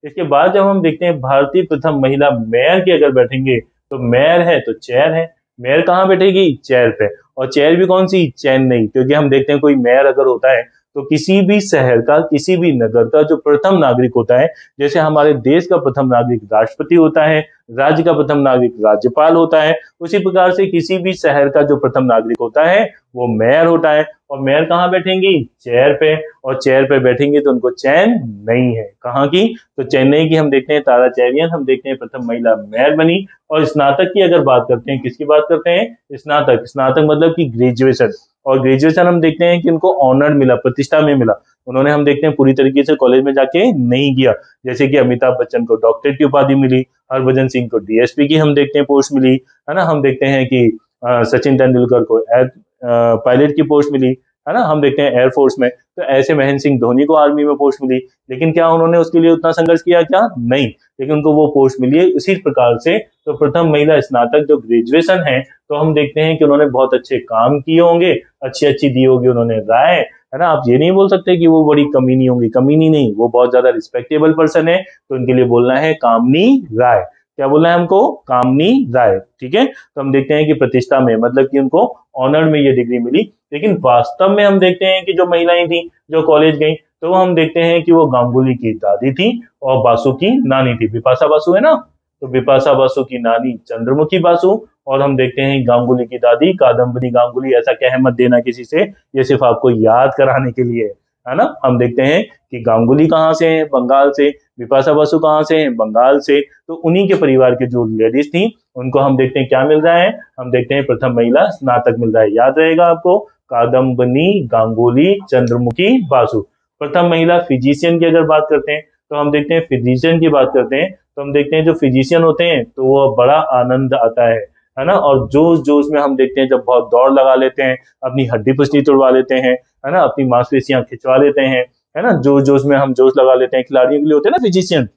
इसके बाद जब हम देखते हैं भारतीय प्रथम महिला मेयर की अगर बैठेंगे, तो मेयर है तो चेयर है। मेयर कहाँ बैठेगी? चेयर पे। और चेयर भी कौन सी? चेन्नई। क्योंकि हम देखते हैं कोई मेयर अगर होता है तो किसी भी शहर का, किसी भी नगर का जो प्रथम नागरिक होता है, जैसे हमारे देश का प्रथम नागरिक राष्ट्रपति होता है, राज्य का प्रथम नागरिक राज्यपाल होता है, उसी प्रकार से किसी भी शहर का जो प्रथम नागरिक होता है वो मेयर होता है। और मेयर कहाँ बैठेंगी? चेयर पे। और चेयर पे बैठेंगे तो उनको चैन नहीं है। कहाँ की? तो चेन्नई की हम देखते हैं तारा चैरियन, हम देखते हैं प्रथम महिला मेयर बनी। और स्नातक की अगर बात करते हैं, किसकी बात करते हैं? स्नातक। स्नातक मतलब कि ग्रेजुएशन। और ग्रेजुएशन हम देखते हैं कि उनको ऑनर मिला, प्रतिष्ठा में मिला। उन्होंने हम देखते हैं पूरी तरीके से कॉलेज में जाके नहीं किया। जैसे कि अमिताभ बच्चन को डॉक्टरेट की उपाधि मिली, हरभजन सिंह को डीएसपी की हम देखते हैं पोस्ट मिली, है ना। हम देखते हैं कि सचिन तेंदुलकर को एयर पायलट की पोस्ट मिली, है ना। हम देखते हैं एयरफोर्स में। तो ऐसे महेंद्र सिंह धोनी को आर्मी में पोस्ट मिली। लेकिन क्या उन्होंने उसके लिए उतना संघर्ष किया? क्या नहीं। लेकिन उनको वो पोस्ट मिली है। उसी प्रकार से तो प्रथम महिला स्नातक जो ग्रेजुएशन है, तो हम देखते हैं कि उन्होंने बहुत अच्छे काम किए होंगे, अच्छी अच्छी दी होगी उन्होंने राय, है ना। आप ये नहीं बोल सकते कि वो बड़ी कमीनी होंगी। कमीनी नहीं, वो बहुत ज्यादा रिस्पेक्टेबल पर्सन है। तो उनके लिए बोलना है कामनी राय। क्या बोलना है हमको? कामनी राय। ठीक है। तो हम देखते हैं कि प्रतिष्ठा में, मतलब कि उनको ऑनर में ये डिग्री मिली। लेकिन वास्तव में हम देखते हैं कि जो महिलाएं थी जो कॉलेज गई, तो हम देखते हैं कि वो गांगुली की दादी थी और बासु की नानी थी। बिपाशा बासु है ना। तो बिपाशा बासु की नानी चंद्रमुखी बासु, और हम देखते हैं गांगुली की दादी कादम्बनी गांगुली। ऐसा कह मत देना किसी से, ये सिर्फ आपको याद कराने के लिए है ना। हम देखते हैं कि गांगुली कहाँ से है? बंगाल से। बिपाशा बासु कहाँ से है? बंगाल से। तो उन्हीं के परिवार की जो लेडीज थी, उनको हम देखते हैं क्या मिल रहा है? हम देखते हैं प्रथम महिला स्नातक मिल रहा है। याद रहेगा आपको, कादम्बनी गांगुली चंद्रमुखी बासु। प्रथम महिला फिजिशियन की अगर बात करते हैं, तो हम देखते हैं फिजिशियन की बात करते हैं, तो हम देखते हैं जो फिजिशियन होते हैं तो वो बड़ा आनंद आता है ना। और जोश जोश में हम देखते हैं जब बहुत दौड़ लगा लेते हैं, अपनी हड्डी पसली तोड़वा लेते हैं, है ना, अपनी मांसपेशियां खिंचवा लेते हैं, है ना। जोश जोश में हम जोश लगा लेते हैं। खिलाड़ियों के लिए होते हैं ना फिजिशियन।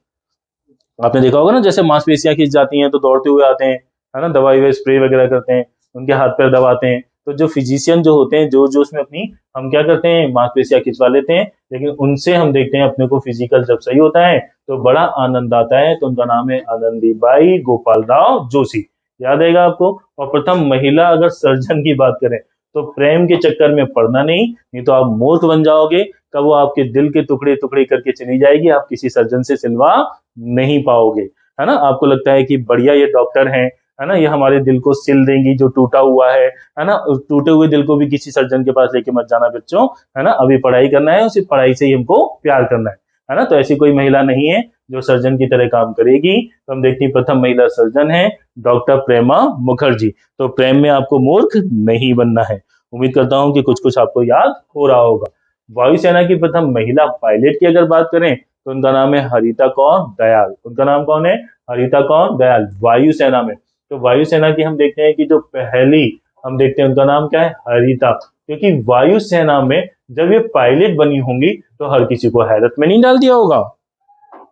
आपने देखा होगा ना, जैसे मांसपेशियां खिंच जाती हैं तो दौड़ते हुए आते हैं, है ना, दवाई वे स्प्रे वगैरह करते हैं, उनके हाथ पैर दबाते हैं। तो जो फिजिशियन जो होते हैं जोश जोश में अपनी, हम क्या करते हैं? मांसपेशियां खिंचवा लेते हैं। लेकिन उनसे हम देखते हैं अपने को फिजिकल जब सही होता है तो बड़ा आनंद आता है। तो उनका नाम है आनंदीबाई गोपाल राव जोशी। याद रहेगा आपको। और प्रथम महिला अगर सर्जन की बात करें, तो प्रेम के चक्कर में पड़ना नहीं तो आप मूर्ख बन जाओगे। कब वो आपके दिल के टुकड़े टुकड़े करके चली जाएगी, आप किसी सर्जन से सिलवा नहीं पाओगे, है ना। आपको लगता है कि बढ़िया ये डॉक्टर हैं, है ना, ये हमारे दिल को सिल देंगी जो टूटा हुआ है ना। उस टूटे हुए दिल को भी किसी सर्जन के पास लेके मत जाना बच्चों, है ना। अभी पढ़ाई करना है, उसी पढ़ाई से ही हमको प्यार करना है ना। तो ऐसी कोई महिला नहीं है जो सर्जन की तरह काम करेगी। तो हम देखते हैं प्रथम महिला सर्जन है डॉक्टर प्रेमा मुखर्जी। तो प्रेम में आपको मूर्ख नहीं बनना है। उम्मीद करता हूँ कि कुछ कुछ आपको याद हो रहा होगा। वायुसेना की प्रथम महिला पायलट की अगर बात करें, तो उनका नाम है हरिता कौर दयाल। उनका नाम कौन है? हरिता कौर दयाल, वायुसेना में। तो वायुसेना की हम देखते हैं कि जो पहली, हम देखते हैं उनका नाम क्या है? हरिता। क्योंकि वायुसेना में जब ये पायलट बनी होंगी तो हर किसी को हैरत में नहीं डाल दिया होगा?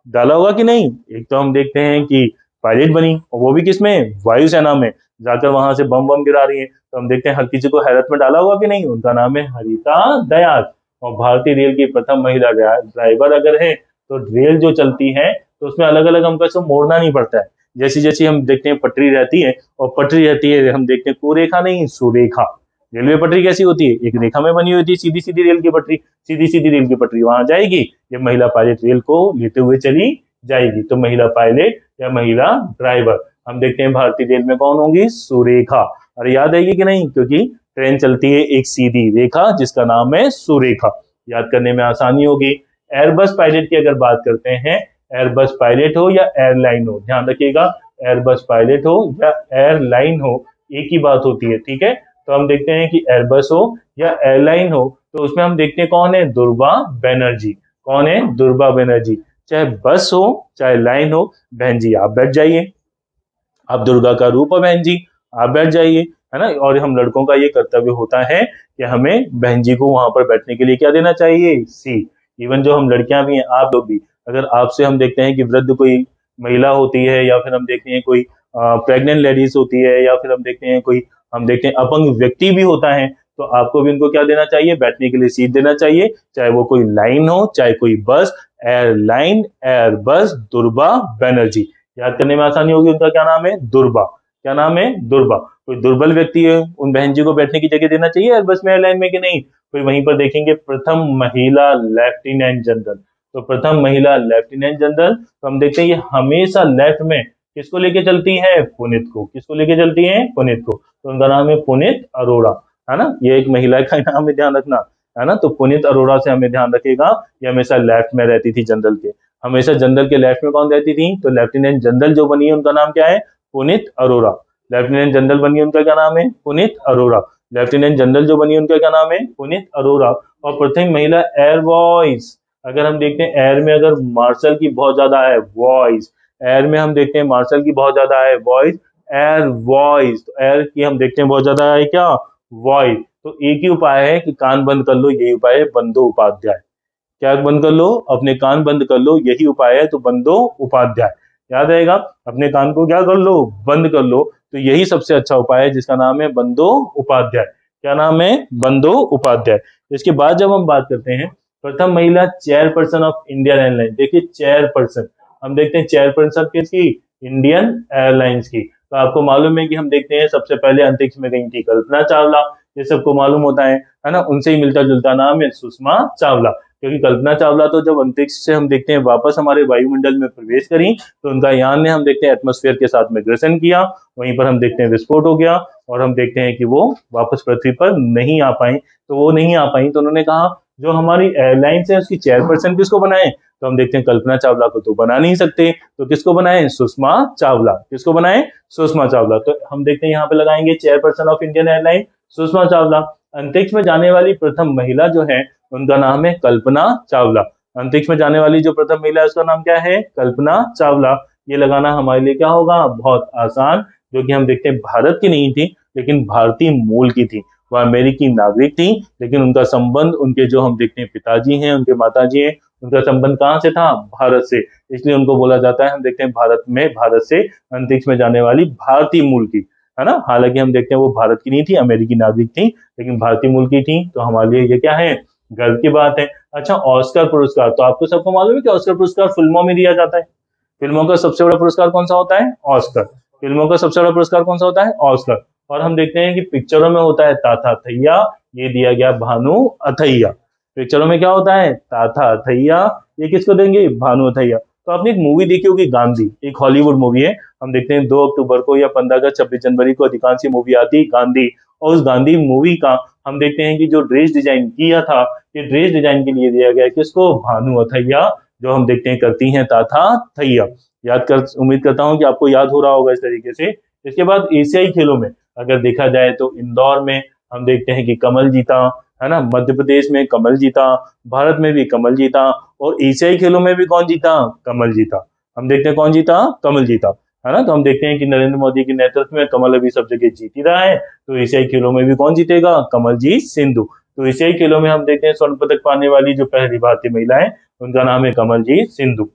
डाला होगा कि नहीं? एक तो हम देखते हैं कि पायलट बनी, और वो भी किसमें? वायुसेना में। जाकर वहां से बम बम गिरा रही है। तो हम देखते हैं हर किसी को हैरत में डाला होगा कि नहीं? उनका नाम है हरिता दयाल। और भारतीय रेल की प्रथम महिला ड्राइवर अगर है, तो रेल जो चलती है तो उसमें अलग अलग हमको ऐसे मोड़ना नहीं पड़ता है। जैसी जैसी हम देखते हैं पटरी रहती है, और पटरी रहती है, हम देखते हैं कुरेखा नहीं सुरेखा। रेलवे पटरी कैसी होती है? एक रेखा में बनी होती है, सीधी सीधी रेल की पटरी। सीधी सीधी रेल की पटरी वहां जाएगी, ये महिला पायलट रेल को लेते हुए चली जाएगी। तो महिला पायलट या महिला ड्राइवर, हम देखते हैं भारतीय रेल में कौन होंगी? सुरेखा। अरे याद आएगी कि नहीं? क्योंकि ट्रेन चलती है एक सीधी रेखा जिसका नाम है सुरेखा। याद करने में आसानी होगी। एयरबस पायलट की अगर बात करते हैं, एयरबस पायलट हो या एयरलाइन हो, ध्यान रखिएगा, एयरबस पायलट हो या एयरलाइन हो, एक ही बात होती है। ठीक है। तो हम देखते हैं कि एयरबस हो या एयरलाइन हो, तो उसमें हम देखते हैं कौन है? दुर्गा बनर्जी। कौन है? दुर्गा बनर्जी। चाहे बस हो चाहे लाइन हो, बहन जी आप बैठ जाइए। आप दुर्गा का रूप हो बहन जी, आप बैठ जाइए, है ना। और हम लड़कों का ये कर्तव्य होता है कि हमें बहन जी को वहां पर बैठने के लिए क्या देना चाहिए? सीट। इवन जो हम लड़कियां भी हैं, आप लोग भी, अगर आपसे हम देखते हैं कि वृद्ध कोई महिला होती है, या फिर हम देखते हैं कोई प्रेग्नेंट लेडीज होती है, या फिर हम देखते हैं कोई, हम देखते हैं अपंग व्यक्ति भी होता है, तो आपको भी उनको क्या देना चाहिए, बैठने के लिए सीट देना चाहिए, चाहे वो कोई लाइन हो, चाहे कोई बस, एयरलाइन, एयरबस, दुर्बा बनर्जी। याद करने में आसानी होगी, उनका क्या नाम है, दुर्बा। क्या नाम है, दुर्बा। कोई दुर्बल व्यक्ति है, उन बहन जी को बैठने की जगह देना चाहिए एयरबस में, एयरलाइन में, कि नहीं। कोई वहीं पर देखेंगे प्रथम महिला लेफ्टिनेंट जनरल। तो प्रथम महिला लेफ्टिनेंट जनरल, तो हम देखते हैं ये हमेशा लेफ्ट में किसको लेके चलती है, पुनीत को। किसको लेके चलती है, पुनीत को। तो उनका नाम है पुनीत अरोड़ा, है ना। ये एक महिला का नाम है, ध्यान रखना, है ना। तो पुनीत अरोड़ा से हमें ध्यान रखेगा, ये हमेशा लेफ्ट में रहती थी जनरल के। हमेशा जनरल के लेफ्ट में कौन रहती थी, तो लेफ्टिनेंट जनरल जो बनी है उनका नाम क्या है, पुनीत अरोड़ा। लेफ्टिनेंट जनरल बनी है उनका क्या नाम है, पुनीत अरोड़ा। लेफ्टिनेंट जनरल जो बनी है उनका क्या नाम है, पुनीत अरोड़ा। और प्रथम महिला एयर वॉइस, अगर हम देखते हैं एयर में अगर मार्शल की बहुत ज्यादा है वॉइस, एयर में हम देखते हैं मार्शल की बहुत ज्यादा है वॉइस, एयर वॉइस, तो एयर की हम देखते हैं बहुत ज्यादा है क्या, वॉइस। तो एक ही उपाय है कि कान बंद कर लो, यही उपाय है, बंदो उपाध्याय। क्या बंद कर लो, अपने कान बंद कर लो, यही उपाय है, तो बंदो उपाध्याय। याद रहेगा, अपने कान को क्या कर लो, बंद कर लो, तो यही सबसे अच्छा उपाय है, जिसका नाम है बंदो उपाध्याय। क्या नाम है, बंदो उपाध्याय। इसके बाद जब हम बात करते हैं प्रथम महिला चेयरपर्सन ऑफ इंडियन एयरलाइन, देखिए चेयरपर्सन, हम देखते हैं चेयरपर्सन किसकी, इंडियन एयरलाइंस की। तो आपको मालूम है कि हम देखते हैं सबसे पहले अंतरिक्ष में गई थी कल्पना चावला, ये सबको मालूम होता है ना। उनसे ही मिलता जुलता नाम है सुषमा चावला, क्योंकि कल्पना चावला तो जब अंतरिक्ष से हम देखते हैं वापस हमारे वायुमंडल में प्रवेश करी, तो उनका यान ने हम देखते हैं एटमॉस्फेयर के साथ में ग्रसन किया, वहीं पर हम देखते हैं विस्फोट हो गया, और हम देखते हैं कि वो वापस पृथ्वी पर नहीं आ पाई। तो वो नहीं आ पाई, तो उन्होंने कहा जो हमारी एयरलाइंस है उसकी चेयरपर्सन किसको बनाए, तो हम देखते हैं कल्पना चावला को तो बना नहीं सकते, तो किसको बनाए, सुषमा चावला। किसको बनाए, सुषमा चावला। तो हम देखते हैं यहाँ पे लगाएंगे chairperson of Indian airline Sushma Chawla. अंतरिक्ष में जाने वाली प्रथम महिला जो है उनका नाम है कल्पना चावला। अंतरिक्ष में जाने वाली जो प्रथम महिला है उसका नाम क्या है, कल्पना चावला। ये लगाना हमारे लिए क्या होगा, बहुत आसान, जो कि हम देखते हैं भारत की नहीं थी, लेकिन भारतीय मूल की थी। वह अमेरिकी नागरिक थी, लेकिन उनका संबंध, उनके जो हम देखते हैं पिताजी हैं, उनके माताजी हैं, उनका संबंध कहाँ से था, भारत से। इसलिए उनको बोला जाता है, हम देखते हैं भारत में, भारत से अंतरिक्ष में जाने वाली भारतीय मूल की, है ना। हालांकि हम देखते हैं वो भारत की नहीं थी, अमेरिकी नागरिक थी, लेकिन भारतीय मूल की थी। तो हमारे लिए ये क्या है, गर्व की बात है। अच्छा, ऑस्कर पुरस्कार, तो आपको सबको मालूम है कि ऑस्कर पुरस्कार फिल्मों में दिया जाता है। फिल्मों का सबसे बड़ा पुरस्कार कौन सा होता है, ऑस्कर। फिल्मों का सबसे बड़ा पुरस्कार कौन सा होता है, ऑस्कर। और हम देखते हैं कि पिक्चरों में होता है ताथा अथैया, ये दिया गया भानु अथैया। पिक्चरों में क्या होता है, ताथा अथैया, ये किसको देंगे, भानु अथैया। तो आपने एक मूवी देखी होगी गांधी, एक हॉलीवुड मूवी है। हम देखते हैं 2 अक्टूबर को या 15 अगस्त 26 जनवरी को अधिकांश मूवी आती है गांधी। और उस गांधी मूवी का हम देखते हैं कि जो ड्रेस डिजाइन किया था, ये ड्रेस डिजाइन के लिए दिया गया किसको, भानु अथैया, जो हम देखते हैं करती हैं ताथा थैया। याद कर, उम्मीद करता हूं कि आपको याद हो रहा होगा इस तरीके से। इसके बाद एशियाई खेलों में अगर देखा जाए तो इंदौर में हम देखते हैं कि कमल जीता, है ना। मध्य प्रदेश में कमल जीता, भारत में भी कमल जीता, और एशियाई खेलों में भी कौन जीता, कमल जीता। हम देखते हैं कौन जीता, कमल जीता, है ना। तो हम देखते हैं कि नरेंद्र मोदी के नेतृत्व में कमल अभी सब जगह जीत ही रहा है। तो एशियाई खेलों में भी कौन जीतेगा, कमलजीत सिंधु। तो एशियाई खेलों में हम देखते हैं स्वर्ण पदक पाने वाली जो पहली भारतीय महिला है उनका नाम है कमलजीत सिंधु।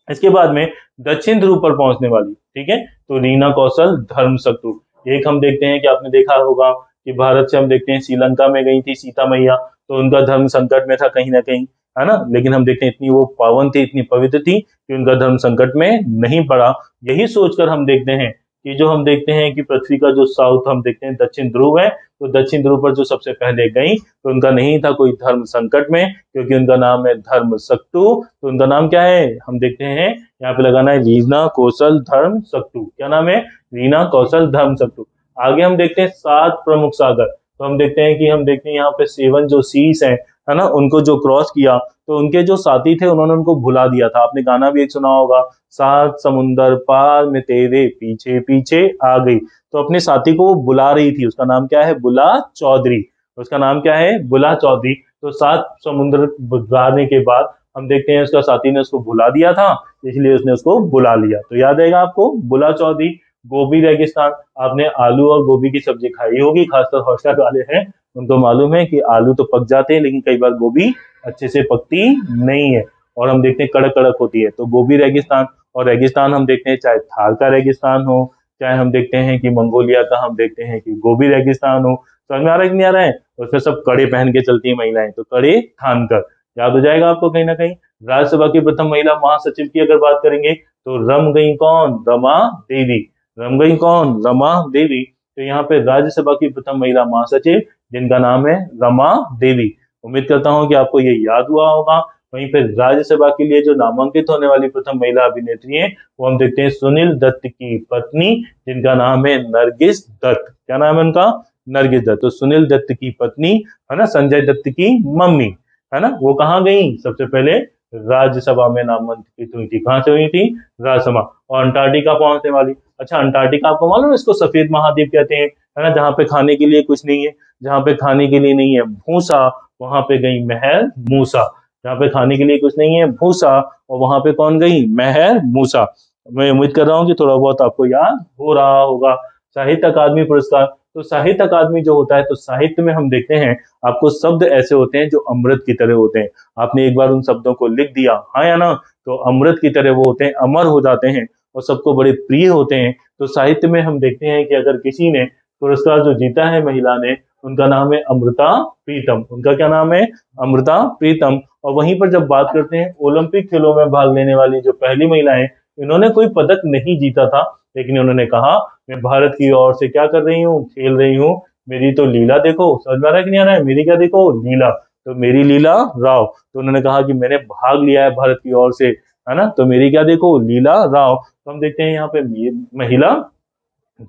इसके बाद में दक्षिण ध्रुव पर पहुंचने वाली, ठीक है, तो रीना कौशल धर्मशक्तु। एक हम देखते हैं कि आपने देखा होगा कि भारत से हम देखते हैं श्रीलंका में गई थी सीता मैया, तो उनका धर्म संकट में था कहीं ना कहीं, है ना। लेकिन हम देखते हैं इतनी वो पावन थी, इतनी पवित्र थी कि उनका धर्म संकट में नहीं पड़ा। यही सोचकर हम देखते हैं कि जो हम देखते हैं कि पृथ्वी का जो साउथ हम देखते हैं दक्षिण ध्रुव है, तो दक्षिण ध्रुव पर जो सबसे पहले गई, तो उनका नहीं था कोई धर्म संकट में, क्योंकि उनका नाम है धर्म सक्तु। तो उनका नाम क्या है, हम देखते हैं यहाँ पे लगाना है रीना कौशल धर्म सक्तु। क्या नाम है, रीना कौशल धर्म सक्तु। आगे हम देखते हैं 7 प्रमुख सागर, तो हम देखते हैं कि हम देखते हैं यहाँ पे 7 जो सीस है ना, उनको जो क्रॉस किया, तो उनके जो साथी थे उन्होंने उनको भुला दिया था। आपने गाना भी एक सुना होगा, 7 समुंदर पार में तेरे पीछे पीछे आ गई। तो अपने साथी को वो बुला रही थी, उसका नाम क्या है, बुला चौधरी। उसका नाम क्या है, बुला चौधरी। तो 7 समुद्र गुजारने के बाद हम देखते हैं उसका साथी ने उसको भुला दिया था, इसलिए उसने उसको बुला लिया। तो याद रहेगा आपको, बुला चौधरी। गोबी रेगिस्तान, आपने आलू और गोभी की सब्जी खाई होगी, खासकर हॉस्टल वाले हैं उनको मालूम है कि आलू तो पक जाते हैं, लेकिन कई बार गोभी अच्छे से पकती नहीं है, और हम देखते हैं कड़क कड़क होती है। तो गोबी रेगिस्तान, और रेगिस्तान हम देखते हैं चाहे थार का रेगिस्तान हो, चाहे हम देखते हैं कि मंगोलिया का हम देखते हैं कि गोबी रेगिस्तान हो। समझ में आ रहा है कि नहीं आ रहा है? उसमें सब कड़े पहन के चलती है महिलाएं, तो कड़े थान कर याद हो जाएगा आपको कहीं ना कहीं। राज्यसभा की प्रथम महिला महासचिव की अगर बात करेंगे तो रम गई कौन? रमा देवी। रम गई कौन? रमा देवी। तो यहाँ पे राज्यसभा की प्रथम महिला महासचिव जिनका नाम है रमा देवी। उम्मीद करता हूँ कि आपको ये याद हुआ होगा। वहीं पे राज्यसभा के लिए जो नामांकित होने वाली प्रथम महिला अभिनेत्री है वो हम देखते हैं सुनील दत्त की पत्नी जिनका नाम है नरगिस दत्त। क्या नाम है उनका? नरगिस दत्त। तो सुनील दत्त की पत्नी है ना, संजय दत्त की मम्मी है ना, वो कहाँ गई? सबसे पहले राज्यसभा में नामांकित हुई थी। कहाँ से हुई थी? राज्यसभा। और अंटार्कटिका पहुंचने वाली। अच्छा, अंटार्कटिका आपको मालूम है इसको सफेद महाद्वीप कहते हैं, है ना, जहाँ पे खाने के लिए कुछ नहीं है, जहाँ पे खाने के लिए नहीं है भूसा, वहां पे गई महर मूसा। जहाँ पे खाने के लिए कुछ नहीं है भूसा, और वहां पे कौन गई? महर मूसा। मैं उम्मीद कर रहा हूँ कि थोड़ा बहुत आपको याद हो रहा होगा। साहित्य अकादमी पुरस्कार। तो साहित्य अकादमी जो होता है, तो साहित्य में हम देखते हैं आपको शब्द ऐसे होते हैं जो अमृत की तरह होते हैं। आपने एक बार उन शब्दों को लिख दिया, हाँ या ना, तो अमृत की तरह वो होते हैं, अमर हो जाते हैं और सबको बड़े प्रिय होते हैं। तो साहित्य में हम देखते हैं कि अगर किसी ने पुरस्कार जो जीता है महिला ने, उनका नाम है अमृता प्रीतम। उनका क्या नाम है? अमृता प्रीतम। और वहीं पर जब बात करते हैं ओलंपिक खेलों में भाग लेने वाली जो पहली महिला है, इन्होंने कोई पदक नहीं जीता था, लेकिन उन्होंने कहा मैं भारत की ओर से क्या कर रही हूँ? खेल रही हूँ। मेरी तो लीला देखो। समझ में आ रहा है कि नहीं आ रहा है? मेरी क्या देखो? लीला। तो मेरी लीला राव। तो उन्होंने कहा कि मैंने भाग लिया है भारत की ओर से, है ना, तो मेरी क्या देखो? लीला राव। तो हम देखते हैं यहाँ पे महिला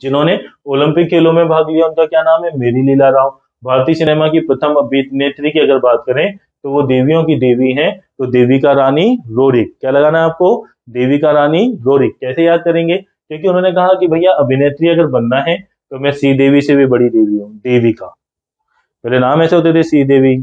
जिन्होंने ओलंपिक खेलों में भाग लिया, उनका क्या नाम है? मेरी लीला राव। भारतीय सिनेमा की प्रथम अभिनेत्री की अगर बात करें तो वो देवियों की देवी हैं, तो देविका रानी रोरिक। क्या लगाना है आपको? देविका रानी रोरिक। कैसे याद करेंगे? क्योंकि उन्होंने कहा कि भैया अभिनेत्री अगर बनना है तो मैं श्री देवी से भी बड़ी देवी हूँ, देविका। पहले नाम ऐसे होते थे श्री देवी।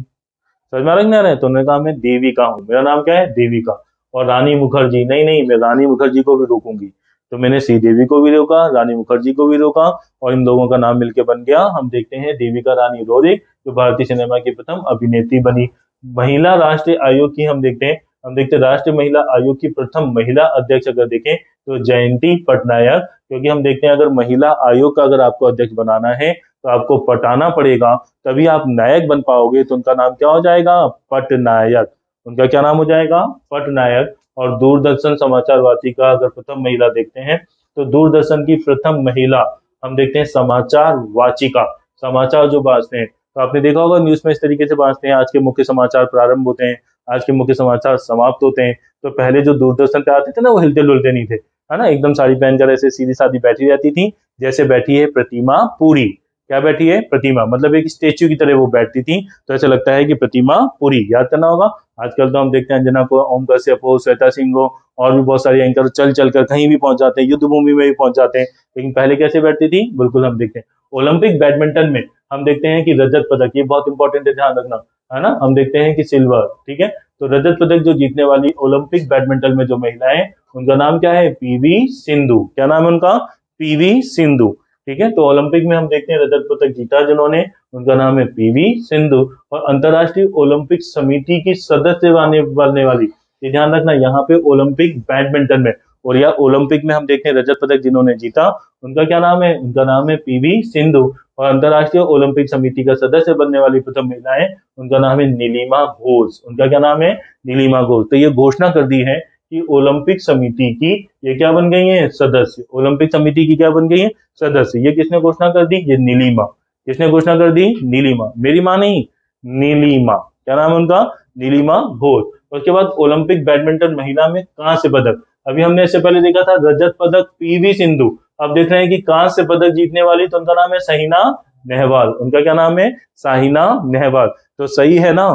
समझ में आ रहा है? तो उन्होंने कहा मैं देविका हूँ, मेरा नाम क्या है? देविका। और रानी मुखर्जी, नहीं नहीं, मैं रानी मुखर्जी को भी रोकूंगी। तो मैंने श्रीदेवी को भी रोका, रानी मुखर्जी को भी रोका, और इन लोगों का नाम मिलके बन गया, हम देखते हैं, देविका रानी रोरिक, जो भारतीय सिनेमा की प्रथम अभिनेत्री बनी। महिला राष्ट्रीय आयोग की हम देखते हैं राष्ट्रीय महिला आयोग की प्रथम महिला अध्यक्ष अगर देखें तो जयंती पटनायक। क्योंकि हम देखते हैं अगर महिला आयोग का अगर आपको अध्यक्ष बनाना है तो आपको पटाना पड़ेगा, तभी आप नायक बन पाओगे। तो उनका नाम क्या हो जाएगा? पटनायक। उनका क्या नाम हो जाएगा? पटनायक। और दूरदर्शन समाचार वाचिका अगर प्रथम महिला देखते हैं तो दूरदर्शन की प्रथम महिला हम देखते हैं समाचार वाचिका, समाचार जो बांचते हैं। तो आपने देखा होगा न्यूज में इस तरीके से बांचते हैं, आज के मुख्य समाचार प्रारंभ होते हैं, आज के मुख्य समाचार समाप्त होते हैं। तो पहले जो दूरदर्शन पे आते थे ना, वो हिलते डुलते नहीं थे, है ना, एकदम साड़ी पहनकर ऐसे सीधी सादी बैठी रहती थी, जैसे बैठी है प्रतिमा पुरी। क्या बैठी है? प्रतिमा, मतलब एक स्टेच्यू की तरह वो बैठती थी, तो ऐसा लगता है कि प्रतिमा पुरी। याद करना होगा। आजकल तो हम देखते हैं अंजना को, ओम कश्यप हो, श्वेता सिंह हो, और भी बहुत सारे एंकर चल चल कर कहीं भी पहुंच जाते हैं, युद्ध भूमि में भी पहुंच जाते हैं, लेकिन पहले कैसे बैठती थी? बिल्कुल हम देखते हैं। ओलंपिक बैडमिंटन में हम देखते हैं कि रजत पदक, ये बहुत इंपॉर्टेंट है, ध्यान रखना, है ना, हम देखते हैं कि सिल्वर, ठीक है। तो रजत पदक जो जीतने वाली ओलंपिक बैडमिंटन में जो महिला है, उनका नाम क्या है? पीवी सिंधु। क्या नाम है उनका? पीवी सिंधु, ठीक है। तो ओलंपिक में हम देखते हैं रजत पदक जीता जिन्होंने, उनका नाम है पीवी सिंधु। और अंतरराष्ट्रीय ओलंपिक समिति की सदस्य बनने वाली, ये ध्यान रखना, यहाँ पे ओलंपिक बैडमिंटन में, और या ओलंपिक में हम देखते हैं रजत पदक जिन्होंने जीता, उनका क्या नाम है? उनका नाम है पीवी सिंधु। और अंतरराष्ट्रीय ओलंपिक समिति का सदस्य बनने वाली प्रथम महिला है, उनका नाम है नीलिमा घोष। उनका क्या नाम है? नीलिमा घोष। तो ये घोषणा कर दी है कि ओलंपिक समिति की ये क्या बन गई है? सदस्य। ओलंपिक समिति की क्या बन गई है? सदस्य। ये किसने घोषणा कर दी? ये नीलिमा। किसने घोषणा कर दी? नीलिमा। मेरी माँ नहीं, नीलिमा। क्या नाम है उनका? नीलिमा घोष। उसके बाद ओलंपिक बैडमिंटन महिला में कांस्य पदक, अभी हमने इससे पहले देखा था रजत पदक पीवी सिंधु, अब देख रहे हैं कि कांस्य पदक जीतने वाली, तो उनका नाम है साइना नेहवाल। उनका क्या नाम है? साइना नेहवाल। तो सही है ना,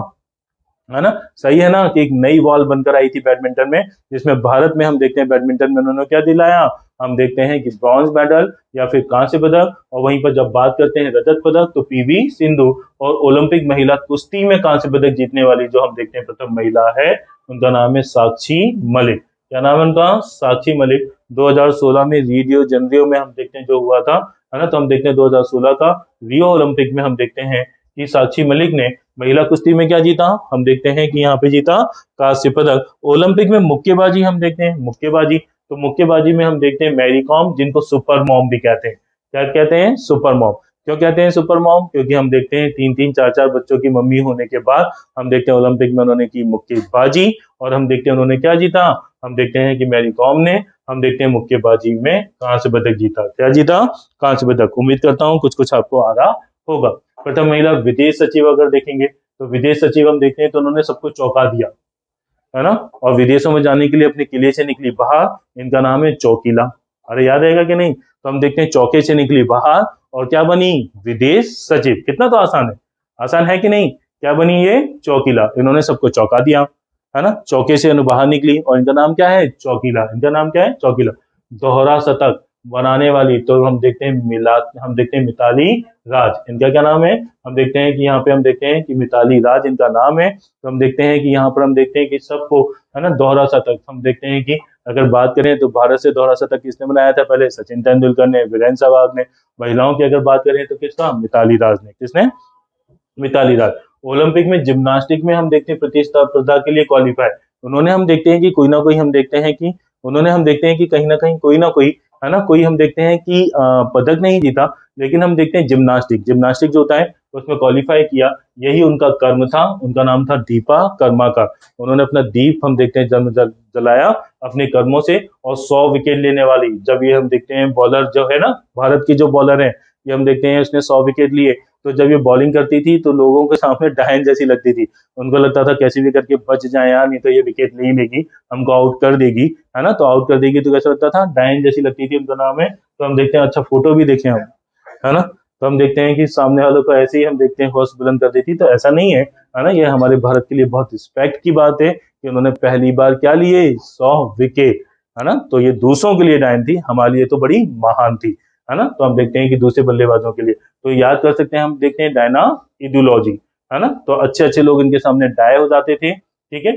है ना, सही है ना, कि एक नई वॉल बनकर आई थी बैडमिंटन में, जिसमें भारत में हम देखते हैं बैडमिंटन में उन्होंने क्या दिलाया? हम देखते हैं कि ब्रॉन्ज मेडल या फिर कांस्य पदक। और वहीं पर जब बात करते हैं रजत पदक तो पीवी सिंधु। और ओलंपिक महिला कुश्ती में कांस्य पदक जीतने वाली जो हम देखते हैं प्रथम महिला है, उनका नाम है साक्षी मलिक। क्या नाम है उनका? साक्षी मलिक। 2016 में रियो जनरियो में हम देखते हैं जो हुआ था, है ना, तो हम देखते हैं 2016 का रियो ओलंपिक में हम देखते हैं कि साक्षी मलिक ने महिला कुश्ती में क्या जीता, हम देखते हैं कि यहाँ पे जीता कांस्य पदक। ओलंपिक में मुक्केबाजी हम देखते हैं, मुक्केबाजी, तो मुक्केबाजी में हम देखते हैं मैरी कॉम, जिनको सुपर मॉम भी कहते हैं। क्या कहते हैं, सुपर मॉम। क्यों कहते हैं सुपर मॉम, क्योंकि हम देखते हैं 3-3 4-4 बच्चों की मम्मी होने के बाद हम देखते हैं ओलंपिक में उन्होंने की मुक्केबाजी, और हम देखते हैं उन्होंने क्या जीता, हम देखते हैं कि मैरी कॉम ने, हम देखते हैं मुक्केबाजी में कांस्य पदक जीता। क्या जीता, कांस्य पदक। उम्मीद करता हूँ कुछ कुछ आपको आ रहा होगा। प्रथम महिला विदेश सचिव अगर देखेंगे तो विदेश सचिव हम देखते हैं तो उन्होंने सबको चौंका दिया, है ना, और विदेशों में जाने के लिए अपने किले से निकली बाहर। इनका नाम है चौकीला। अरे याद रहेगा कि नहीं, तो हम देखते हैं चौके से निकली बाहर और क्या बनी, विदेश सचिव। कितना तो आसान है कि नहीं। क्या बनी ये, चौकीला। इन्होंने सबको चौंका दिया, है ना, चौके से बाहर निकली और इनका नाम क्या है, चौकीला। इनका नाम क्या है, चौकीला। दोहरा शतक बनाने वाली तो हम देखते हैं मिताली राज। इनका क्या नाम है, हम देखते हैं कि यहाँ पे हम देखते हैं कि मिताली राज इनका नाम है। तो हम देखते हैं कि यहाँ पर हम देखते हैं कि सबको, है ना, दोहरा शतक हम देखते हैं कि अगर बात करें तो भारत से दोहरा शतक किसने बनाया था, पहले सचिन तेंदुलकर ने, वीरेंद्र सहवाग ने। महिलाओं की अगर बात करें तो किसका, मिताली राज ने। किसने, मिताली राज। ओलंपिक में जिम्नास्टिक में हम देखते हैं प्रतिस्पर्धा के लिए क्वालिफाई उन्होंने, हम देखते हैं कि कोई ना कोई, हम देखते हैं कि उन्होंने, हम देखते हैं कि कहीं ना कहीं कोई ना कोई, है ना, कोई हम देखते हैं कि पदक नहीं जीता, लेकिन हम देखते हैं जिम्नास्टिक जो होता है उसमें क्वालिफाई किया। यही उनका कर्म था, उनका नाम था दीपा कर्माकर। उन्होंने अपना दीप हम देखते हैं जलाया अपने कर्मों से, और 100 विकेट लेने वाली, जब ये हम देखते हैं बॉलर जो है ना, भारत की जो बॉलर है, ये हम देखते हैं उसने 100 विकेट लिए। तो जब ये बॉलिंग करती थी तो लोगों के सामने डायन जैसी लगती थी। उनको लगता था कैसे भी करके बच जाए यार, नहीं तो ये विकेट नहीं लेगी, हमको आउट कर देगी, है ना, तो आउट कर देगी। तो कैसा लगता था, डायन जैसी लगती थी, उनका नाम है। तो हम देखते हैं, अच्छा फोटो भी देखे हम, है ना, तो हम देखते हैं कि सामने वालों को ऐसे ही हम देखते हैं हौस बुलंद कर देती। तो ऐसा नहीं है ना, ये हमारे भारत के लिए बहुत रिस्पेक्ट की बात है कि उन्होंने पहली बार क्या लिए, 100 विकेट, है ना। तो ये दूसरों के लिए डायन थी, हमारे लिए तो बड़ी महान थी, है ना। तो हम देखते हैं कि दूसरे बल्लेबाजों के लिए तो याद कर सकते हैं, हम देखते हैं डायना इडियोलॉजी, है ना। तो अच्छे अच्छे लोग इनके सामने डाय हो जाते थे। ठीक है,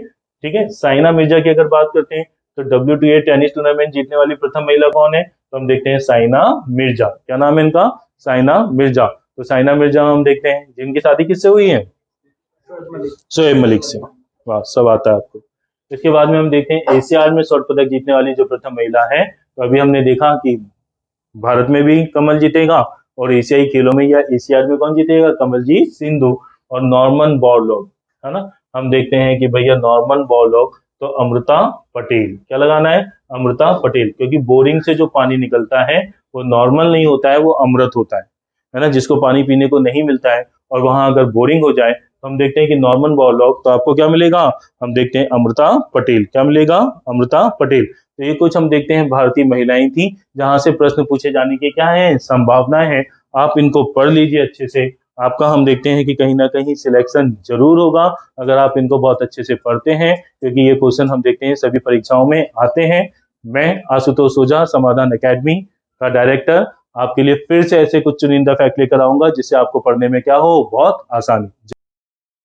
ठीक है। साइना मिर्जा की अगर बात करते हैं तो WTA टेनिस टूर्नामेंट जीतने वाली प्रथम महिला कौन है, तो हम देखते हैं साइना मिर्जा। क्या नाम है इनका, साइना मिर्जा। तो साइना मिर्जा हम देखते हैं जिनकी शादी किससे हुई है, शोएब मलिक से। वाह, सब आता है आपको। इसके बाद में हम देखते हैं एशियाड में स्वर्ण पदक जीतने वाली जो प्रथम महिला है। तो अभी हमने देखा कि भारत में भी कमल जीतेगा, और एशियाई खेलों में या एशियाड में कौन जीतेगा, कमलजीत सिंधु और नॉर्मन बोरलॉग, है ना। हम देखते हैं कि भैया नॉर्मन बोरलॉग, तो अमृता पटेल। क्या लगाना है, अमृता पटेल, क्योंकि बोरिंग से जो पानी निकलता है वो नॉर्मल नहीं होता है, वो अमृत होता है ना। जिसको पानी पीने को नहीं मिलता है और वहां अगर बोरिंग हो जाए तो हम देखते हैं कि नॉर्मन बोरलॉग, तो आपको क्या मिलेगा, हम देखते हैं अमृता पटेल। क्या मिलेगा, अमृता पटेल। तो ये कुछ हम देखते हैं भारतीय महिलाएं थी जहां से प्रश्न पूछे जाने की क्या है, संभावनाएं हैं। आप इनको पढ़ लीजिए अच्छे से, आपका हम देखते हैं कि कहीं ना कहीं सिलेक्शन जरूर होगा अगर आप इनको बहुत अच्छे से पढ़ते हैं, क्योंकि ये क्वेश्चन हम देखते हैं सभी परीक्षाओं में आते हैं। मैं आशुतोष ओझा, समाधान एकेडमी का डायरेक्टर, आपके लिए फिर से ऐसे कुछ चुनिंदा फैक्ट लेकर आऊंगा जिससे आपको पढ़ने में क्या हो, बहुत आसानी।